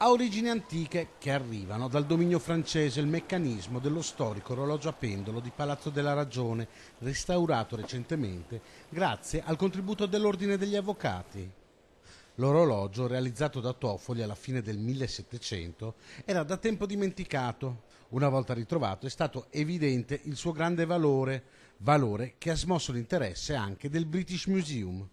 Ha origini antiche che arrivano dal dominio francese il meccanismo dello storico orologio a pendolo di Palazzo della Ragione, restaurato recentemente grazie al contributo dell'Ordine degli Avvocati. L'orologio, realizzato da Toffoli alla fine del 1700, era da tempo dimenticato. Una volta ritrovato è stato evidente il suo grande valore che ha smosso l'interesse anche del British Museum.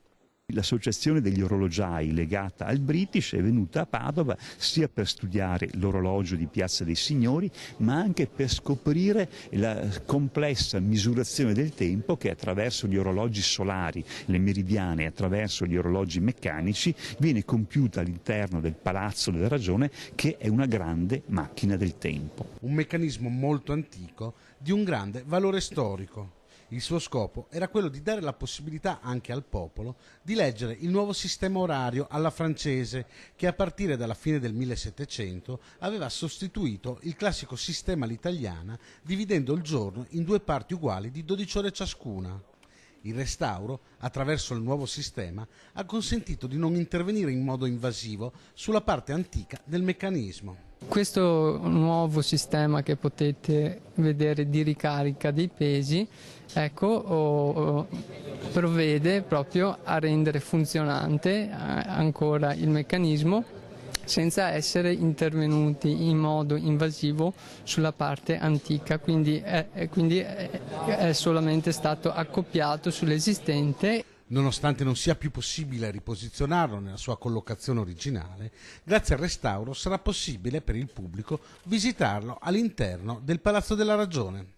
L'associazione degli orologiai legata al British è venuta a Padova sia per studiare l'orologio di Piazza dei Signori, ma anche per scoprire la complessa misurazione del tempo che attraverso gli orologi solari, le meridiane, attraverso gli orologi meccanici, viene compiuta all'interno del Palazzo della Ragione, che è una grande macchina del tempo. Un meccanismo molto antico di un grande valore storico. Il suo scopo era quello di dare la possibilità anche al popolo di leggere il nuovo sistema orario alla francese che a partire dalla fine del 1700 aveva sostituito il classico sistema all'italiana dividendo il giorno in due parti uguali di 12 ore ciascuna. Il restauro, attraverso il nuovo sistema, ha consentito di non intervenire in modo invasivo sulla parte antica del meccanismo. Questo nuovo sistema che potete vedere di ricarica dei pesi, provvede proprio a rendere funzionante ancora il meccanismo senza essere intervenuti in modo invasivo sulla parte antica, quindi è solamente stato accoppiato sull'esistente. Nonostante non sia più possibile riposizionarlo nella sua collocazione originale, grazie al restauro sarà possibile per il pubblico visitarlo all'interno del Palazzo della Ragione.